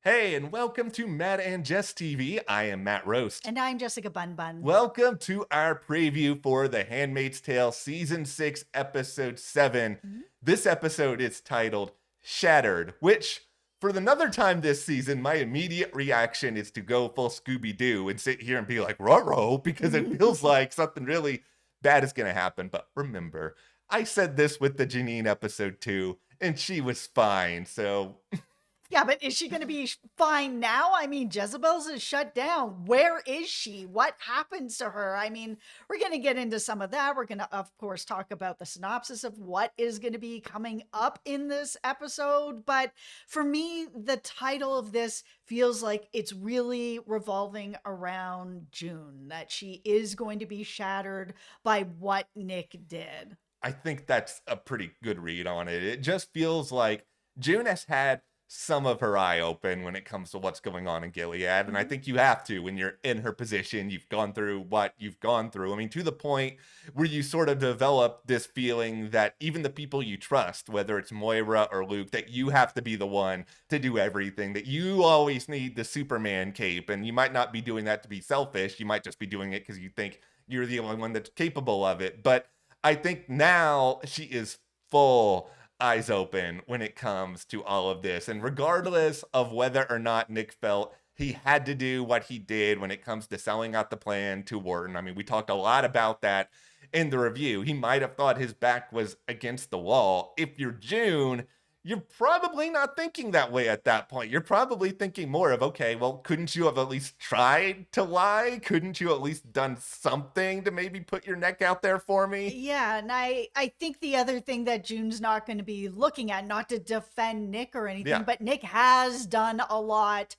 Hey, and welcome to Matt and Jess TV. I am Matt Roast. And I'm Jessica Bun Bun. Welcome to our preview for The Handmaid's Tale Season 6, Episode 7. Mhm. This episode is titled Shattered, which, for another time this season, my immediate reaction is to go full Scooby-Doo and sit here and be like, ruh-roh, because it feels like something really bad is going to happen. But remember, I said this with the Janine episode 2, and she was fine, so... Yeah, but is she going to be fine now? I mean, Jezebel's is shut down. Where is she? What happens to her? I mean, we're going to get into some of that. We're going to, of course, talk about the synopsis of what is going to be coming up in this episode. But for me, the title of this feels like it's really revolving around June, that she is going to be shattered by what Nick did. I think that's a pretty good read on it. It just feels like June has had some of her eye open when it comes to what's going on in Gilead. And I think you have to when you're in her position. You've gone through what you've gone through. I mean, to the point where you sort of develop this feeling that even the people you trust, whether it's Moira or Luke, that you have to be the one to do everything, that you always need the Superman cape. And you might not be doing that to be selfish. You might just be doing it because you think you're the only one that's capable of it. But I think now she is full eyes open when it comes to all of this. And regardless of whether or not Nick felt he had to do what he did when it comes to selling out the plan to Wharton, I mean, we talked a lot about that in the review. He might have thought his back was against the wall. If you're June, you're probably not thinking that way at that point. You're probably thinking more of, okay, well, couldn't you have at least tried to lie? Couldn't you at least done something to maybe put your neck out there for me? Yeah, and I think the other thing that June's not going to be looking at, not to defend Nick or anything, Yeah. but Nick has done a lot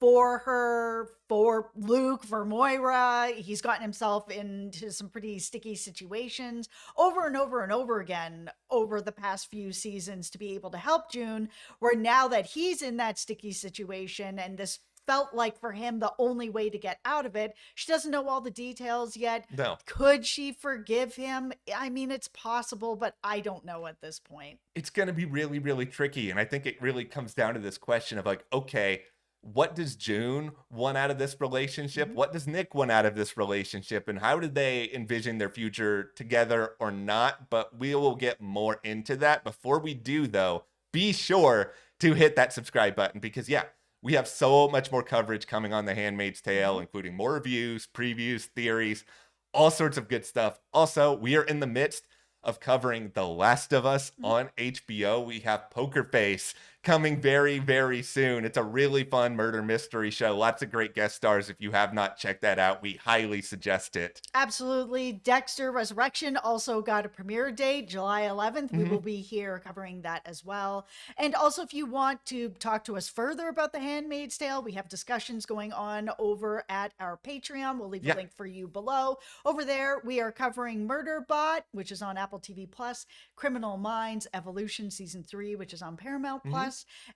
for her, for Luke, for Moira. He's gotten himself into some pretty sticky situations over and over and over again over the past few seasons to be able to help June, where now that he's in that sticky situation and this felt like for him the only way to get out of it. She doesn't know all the details yet. No. Could she forgive him? I mean, it's possible, but I don't know at this point. It's going to be really, really tricky. And I think it really comes down to this question of like, okay, what does June want out of this relationship? What does Nick want out of this relationship? And how do they envision their future together or not? But we will get more into that. Before we do, though, be sure to hit that subscribe button because, yeah, we have so much more coverage coming on The Handmaid's Tale, including more reviews, previews, theories, all sorts of good stuff. Also, we are in the midst of covering The Last of Us on HBO. We have Poker Face coming very, very soon. It's a really fun murder mystery show. Lots of great guest stars. If you have not checked that out, we highly suggest it. Absolutely. Dexter Resurrection also got a premiere date, July 11th. We will be here covering that as well. And also, if you want to talk to us further about The Handmaid's Tale, we have discussions going on over at our Patreon. We'll leave a link for you below. Over there, we are covering Murderbot, which is on Apple TV Plus, Criminal Minds Evolution Season 3, which is on Paramount Plus.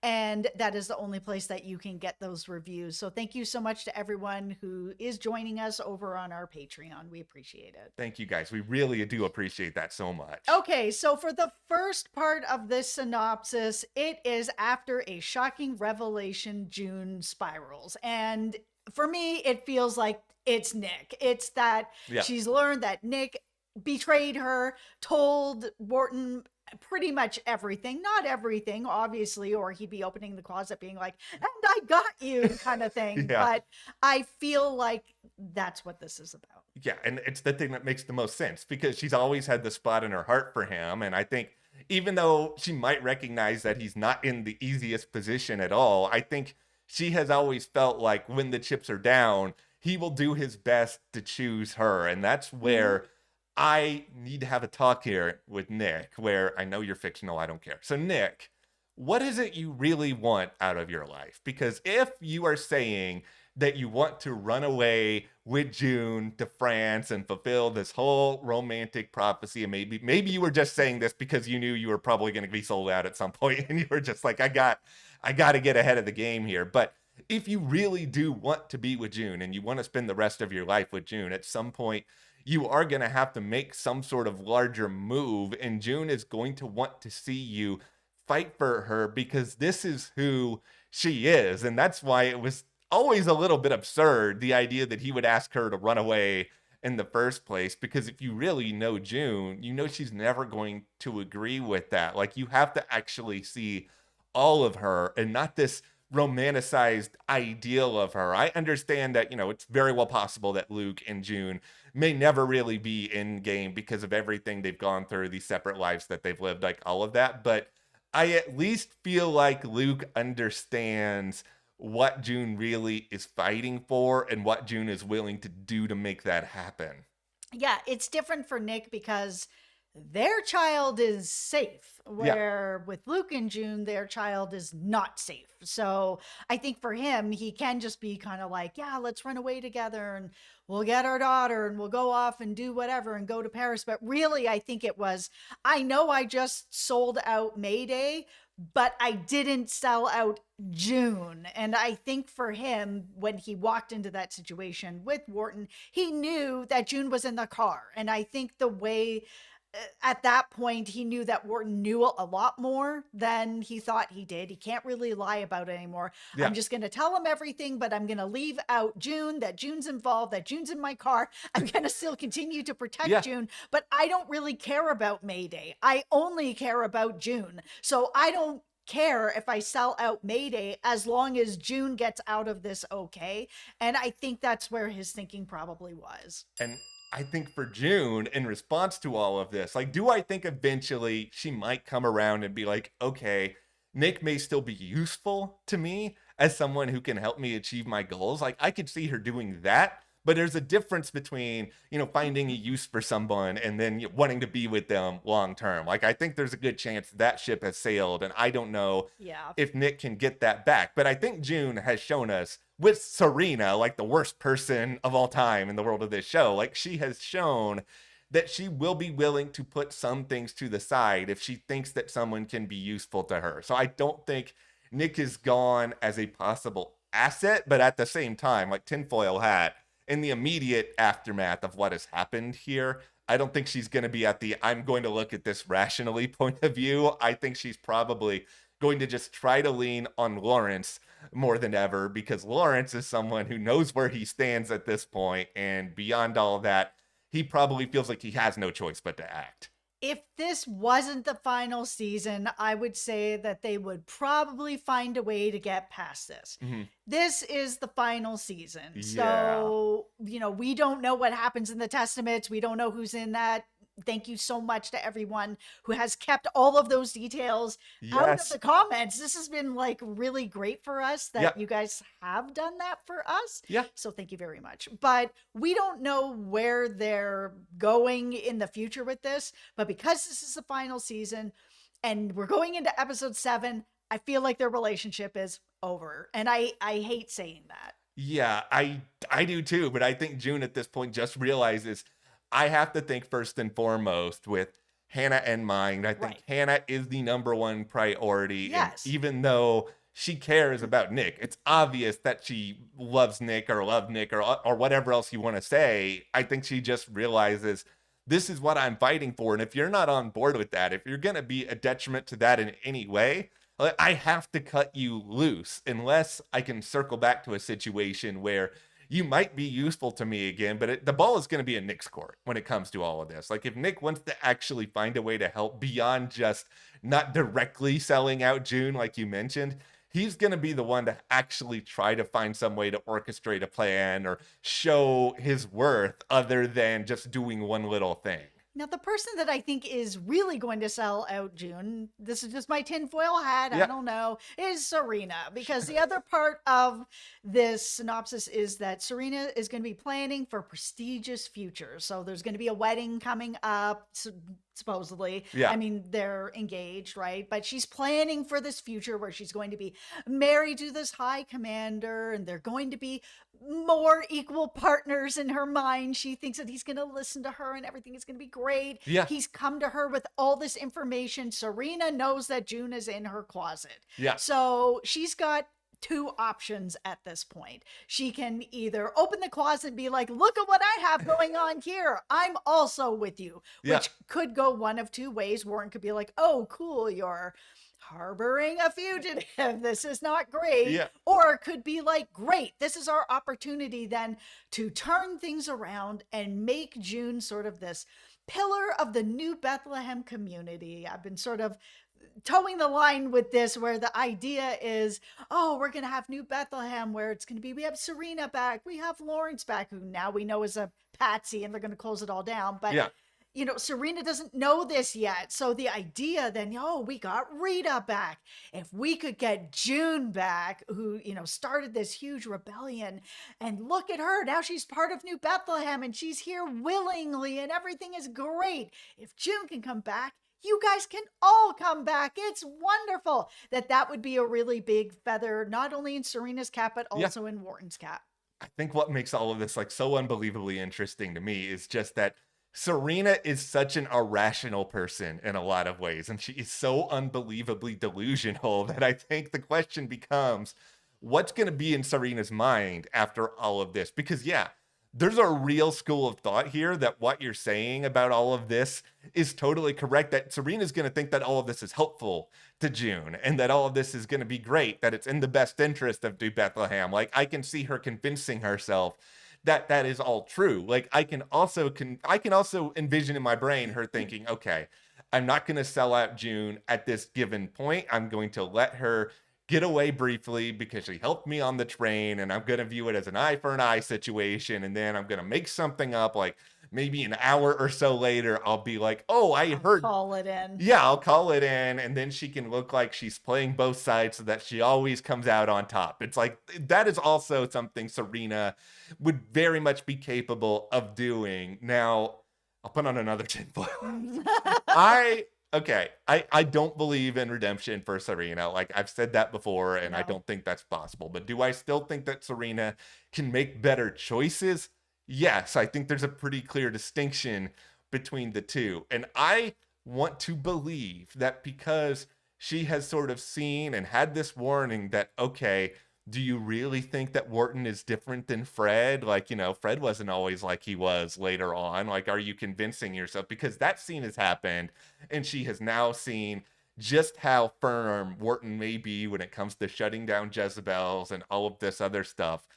And that is the only place that you can get those reviews. So thank you so much to everyone who is joining us over on our Patreon. We appreciate it. Thank you, guys. We really do appreciate that so much. Okay, so for the first part of this synopsis, it is after a shocking revelation, June spirals. And for me, it feels like it's Nick. It's that she's learned that Nick betrayed her, told Wharton pretty much everything, not everything, obviously, or he'd be opening the closet being like, and I got you kind of thing. But I feel like that's what this is about. Yeah, and it's the thing that makes the most sense because she's always had the spot in her heart for him. And I think even though she might recognize that he's not in the easiest position at all, I think she has always felt like when the chips are down, he will do his best to choose her. And that's where I need to have a talk here with Nick, where I know you're fictional, I don't care. So Nick, what is it you really want out of your life? Because if you are saying that you want to run away with June to France and fulfill this whole romantic prophecy, and maybe you were just saying this because you knew you were probably going to be sold out at some point and you were just like, I got to get ahead of the game here. But if you really do want to be with June and you want to spend the rest of your life with June, at some point you are going to have to make some sort of larger move, and June is going to want to see you fight for her because this is who she is. And that's why it was always a little bit absurd, the idea that he would ask her to run away in the first place. Because if you really know June, you know she's never going to agree with that. Like, you have to actually see all of her and not this romanticized ideal of her. I understand that, it's very well possible that Luke and June may never really be in game because of everything they've gone through, these separate lives that they've lived, like all of that. But I at least feel like Luke understands what June really is fighting for and what June is willing to do to make that happen. Yeah, it's different for Nick because their child is safe, Yeah. where with Luke and June, their child is not safe. So I think for him, he can just be kind of like, yeah, let's run away together and we'll get our daughter and we'll go off and do whatever and go to Paris. But really, I think it was, I know I just sold out Mayday, but I didn't sell out June. And I think for him, when he walked into that situation with Wharton, he knew that June was in the car. And I think the way at that point, he knew that Wharton knew a lot more than he thought he did. He can't really lie about it anymore. Yeah. I'm just going to tell him everything, but I'm going to leave out June, that June's involved, that June's in my car. I'm going to still continue to protect June, but I don't really care about Mayday. I only care about June. So I don't care if I sell out Mayday as long as June gets out of this okay. And I think that's where his thinking probably was. And I think for June, in response to all of this, like, do I think eventually she might come around and be like, okay, Nick may still be useful to me as someone who can help me achieve my goals? Like, I could see her doing that, but there's a difference between, finding a use for someone and then wanting to be with them long term. Like, I think there's a good chance that ship has sailed, and I don't know if Nick can get that back. But I think June has shown us with Serena, like the worst person of all time in the world of this show, like, she has shown that she will be willing to put some things to the side if she thinks that someone can be useful to her. So I don't think Nick is gone as a possible asset, but at the same time, like tinfoil hat, in the immediate aftermath of what has happened here, I don't think she's going to be at the I'm going to look at this rationally point of view. I think she's probably going to just try to lean on Lawrence more than ever, because Lawrence is someone who knows where he stands at this point, and beyond all of that, he probably feels like he has no choice but to act. If this wasn't the final season, I would say that they would probably find a way to get past this. Mm-hmm. This is the final season. Yeah. So, we don't know what happens in the Testaments. We don't know who's in that. Thank you so much to everyone who has kept all of those details out of the comments. This has been like really great for us that you guys have done that for us. Yeah. So thank you very much. But we don't know where they're going in the future with this. But because this is the final season and we're going into episode 7, I feel like their relationship is over. And I hate saying that. Yeah, I do too. But I think June at this point just realizes I have to think first and foremost with Hannah in mind. I think Hannah is the number one priority. Yes. And even though she cares about Nick, it's obvious that she loves Nick or loved Nick or whatever else you want to say. I think she just realizes this is what I'm fighting for. And if you're not on board with that, if you're going to be a detriment to that in any way, I have to cut you loose unless I can circle back to a situation where you might be useful to me again, but the ball is going to be in Nick's court when it comes to all of this. Like, if Nick wants to actually find a way to help beyond just not directly selling out June, like you mentioned, he's going to be the one to actually try to find some way to orchestrate a plan or show his worth other than just doing one little thing. Now, the person that I think is really going to sell out June, this is just my tinfoil hat, I don't know, is Serena. Because the other part of this synopsis is that Serena is going to be planning for a prestigious future. So there's going to be a wedding coming up, supposedly. I mean, they're engaged, right? But she's planning for this future where she's going to be married to this high commander, and they're going to be more equal partners in her mind. She thinks that he's going to listen to her and everything is going to be great. He's come to her with all this information. Serena knows that June is in her closet. So she's got two options at this point. She can either open the closet and be like, look at what I have going on here. I'm also with you, which could go one of two ways. Warren could be like, oh, cool, you're harboring a fugitive. This is not great. Yeah. Or it could be like, great, this is our opportunity then to turn things around and make June sort of this pillar of the new Bethlehem community. I've been sort of towing the line with this, where the idea is, oh, we're going to have new Bethlehem, where it's going to be, we have Serena back, we have Lawrence back, who now we know is a patsy, and they're going to close it all down. But Yeah. Serena doesn't know this yet. So the idea then, we got Rita back. If we could get June back, who, started this huge rebellion, and look at her. Now she's part of New Bethlehem and she's here willingly and everything is great. If June can come back, you guys can all come back. It's wonderful. That would be a really big feather, not only in Serena's cap, but also in Wharton's cap. I think what makes all of this like so unbelievably interesting to me is just that Serena is such an irrational person in a lot of ways, and she is so unbelievably delusional that I think the question becomes, what's going to be in Serena's mind after all of this? Because there's a real school of thought here that what you're saying about all of this is totally correct, that Serena's going to think that all of this is helpful to June and that all of this is going to be great, that it's in the best interest of New Bethlehem. Like, I can see her convincing herself that is all true. Like, I can also envision in my brain her thinking, okay, I'm not going to sell out June at this given point. I'm going to let her get away briefly because she helped me on the train, and I'm going to view it as an eye for an eye situation. And then I'm going to make something up, like maybe an hour or so later, I'll be like, oh, I heard. Call it in. Yeah, I'll call it in. And then she can look like she's playing both sides so that she always comes out on top. It's like, that is also something Serena would very much be capable of doing. Now, I'll put on another tinfoil. I don't believe in redemption for Serena. Like, I've said that before, and I don't think that's possible. But do I still think that Serena can make better choices? Yes, I think there's a pretty clear distinction between the two. And I want to believe that because she has sort of seen and had this warning that, okay, do you really think that Wharton is different than Fred? Like, Fred wasn't always like he was later on. Like, are you convincing yourself? Because that scene has happened, and she has now seen just how firm Wharton may be when it comes to shutting down Jezebels and all of this other stuff.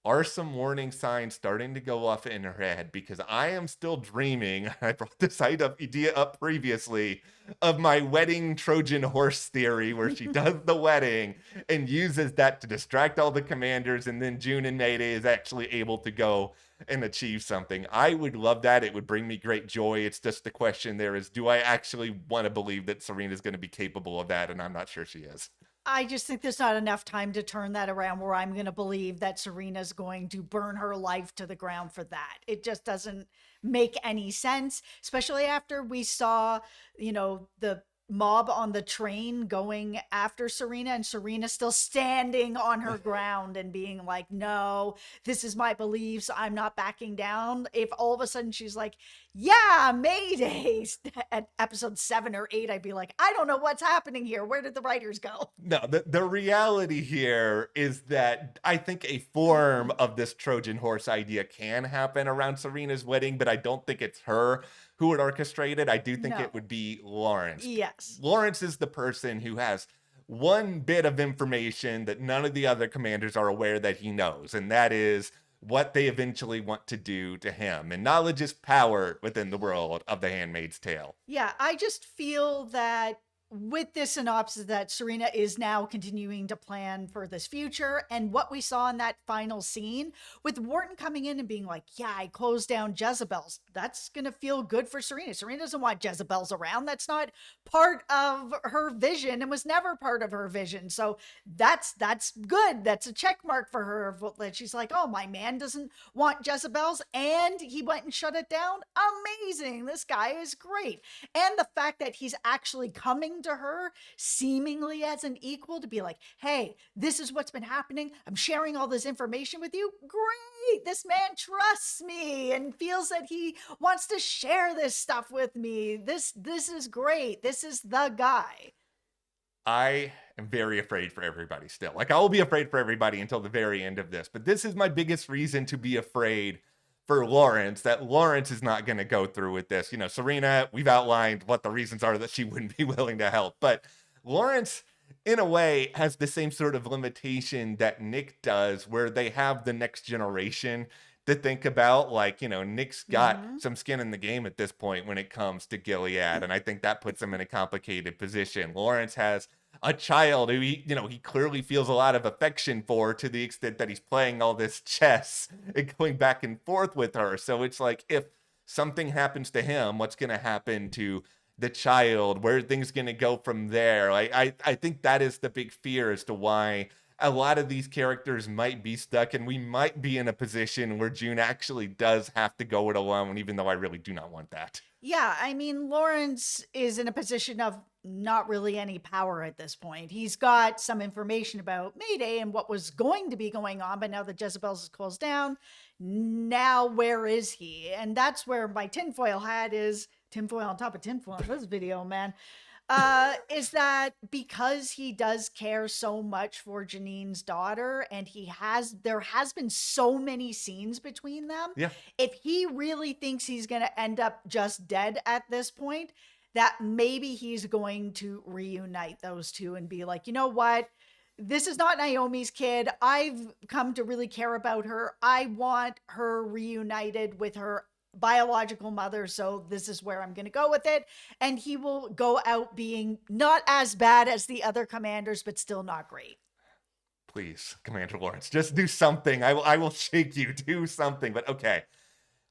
Are some warning signs starting to go off in her head? Because I am still dreaming, I brought this idea up previously, of my wedding Trojan horse theory, where she does the wedding and uses that to distract all the commanders, and then June and Mayday is actually able to go and achieve something. I would love that. It would bring me great joy. It's just the question there is, do I actually want to believe that Serena's going to be capable of that? And I'm not sure she is. I just think there's not enough time to turn that around where I'm going to believe that Serena's going to burn her life to the ground for that. It just doesn't make any sense, especially after we saw, the mob on the train going after Serena, and Serena still standing on her ground and being like, no, this is my beliefs, I'm not backing down. If all of a sudden she's like, yeah, Mayday at episode 7 or 8, I'd be like, I don't know what's happening here. Where did the writers go? No, the reality here is that I think a form of this Trojan horse idea can happen around Serena's wedding, but I don't think it's her who would orchestrate it. I do think it would be Lawrence. Yes. Lawrence is the person who has one bit of information that none of the other commanders are aware that he knows, and that is what they eventually want to do to him. And knowledge is power within the world of The Handmaid's Tale. Yeah, I just feel that with this synopsis that Serena is now continuing to plan for this future, and what we saw in that final scene with Wharton coming in and being like, yeah, I closed down Jezebels, that's gonna feel good for Serena. Serena doesn't want Jezebels around. That's not part of her vision and was never part of her vision. So that's good. That's a check mark for her, that she's like, oh, my man doesn't want Jezebels and he went and shut it down. Amazing. This guy is great. And the fact that he's actually coming to her seemingly as an equal to be like, hey, this is what's been happening, I'm sharing all this information with you. Great, this man trusts me and feels that he wants to share this stuff with me. This is great. This is the guy. I am very afraid for everybody still. Like, I will be afraid for everybody until the very end of this, but this is my biggest reason to be afraid for Lawrence, that Lawrence is not going to go through with this. Serena, we've outlined what the reasons are that she wouldn't be willing to help, but Lawrence in a way, has the same sort of limitation that Nick does, where they have the next generation to think about. Like, Nick's got Hmm. some skin in the game at this point when it comes to Gilead, and I think that puts him in a complicated position. Lawrence has a child who he clearly feels a lot of affection for, to the extent that he's playing all this chess and going back and forth with her. So it's like, if something happens to him, what's going to happen to the child? Where are things going to go from there? Like, I think that is the big fear as to why a lot of these characters might be stuck, and we might be in a position where June actually does have to go it alone, even though I really do not want that. Yeah, I mean, Lawrence is in a position of not really any power at this point. He's got some information about Mayday and what was going to be going on, but now that Jezebel's is closed down, now where is he? And that's where my tinfoil hat is. Tinfoil on top of tinfoil in this video, man. Is that because he does care so much for Janine's daughter, and there has been so many scenes between them. Yeah. If he really thinks he's going to end up just dead at this point, that maybe he's going to reunite those two and be like, you know what? This is not Naomi's kid. I've come to really care about her. I want her reunited with her biological mother. So this is where I'm going to go with it. And he will go out being not as bad as the other commanders, but still not great. Please, Commander Lawrence, just do something. I will shake you. Do something. But okay,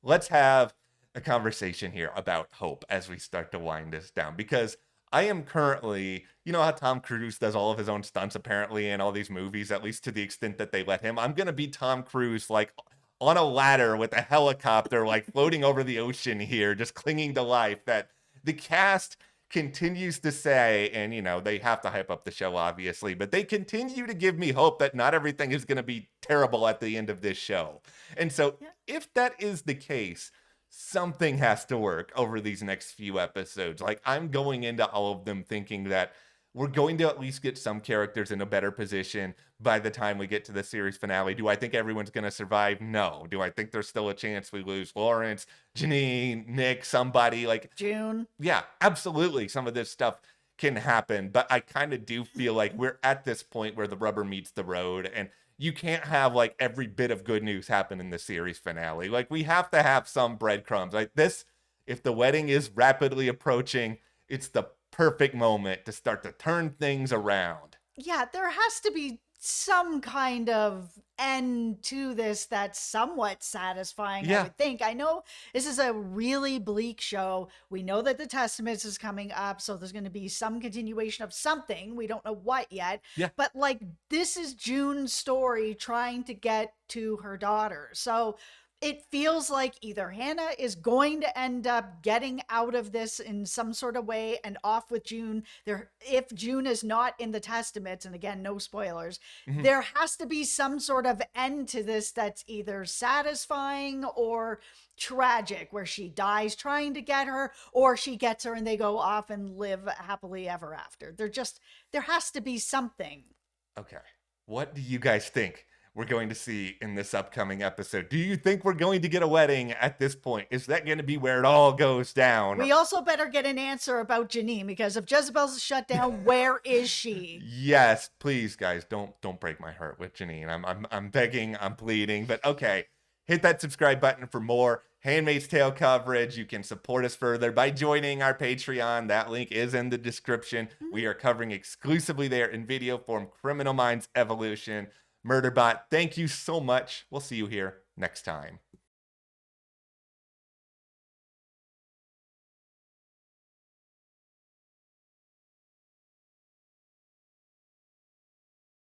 let's have a conversation here about hope as we start to wind this down, because I am currently, how Tom Cruise does all of his own stunts apparently in all these movies, at least to the extent that they let him. I'm going to be Tom Cruise, like on a ladder with a helicopter, like floating over the ocean here, just clinging to life, that the cast continues to say, and they have to hype up the show obviously, but they continue to give me hope that not everything is going to be terrible at the end of this show. And so if that is the case, something has to work over these next few episodes. Like, I'm going into all of them thinking that we're going to at least get some characters in a better position by the time we get to the series finale. Do I think everyone's going to survive? No. Do I think there's still a chance we lose Lawrence, Janine, Nick, somebody like June? Yeah, absolutely. Some of this stuff can happen, but I kind of do feel like we're at this point where the rubber meets the road, and you can't have like every bit of good news happen in the series finale. Like, we have to have some breadcrumbs. Like this, if the wedding is rapidly approaching, it's the perfect moment to start to turn things around. Yeah, there has to be some kind of end to this that's somewhat satisfying, I would think. I know this is a really bleak show. We know that the Testaments is coming up, so there's going to be some continuation of something. We don't know what yet. Yeah. But like, this is June's story trying to get to her daughter. So it feels like either Hannah is going to end up getting out of this in some sort of way and off with June. If June is not in the Testaments, and again, no spoilers, there has to be some sort of end to this that's either satisfying or tragic, where she dies trying to get her, or she gets her and they go off and live happily ever after. There has to be something. Okay. What do you guys think we're going to see in this upcoming episode? Do you think we're going to get a wedding at this point? Is that going to be where it all goes down? We also better get an answer about Janine, because if Jezebel's shut down, where is she? Yes, please, guys, don't break my heart with Janine. I'm begging, I'm pleading. But okay, hit that subscribe button for more Handmaid's Tale coverage. You can support us further by joining our Patreon. That link is in the description. We are covering exclusively there in video form Criminal Minds Evolution. Murderbot, thank you so much. We'll see you here next time.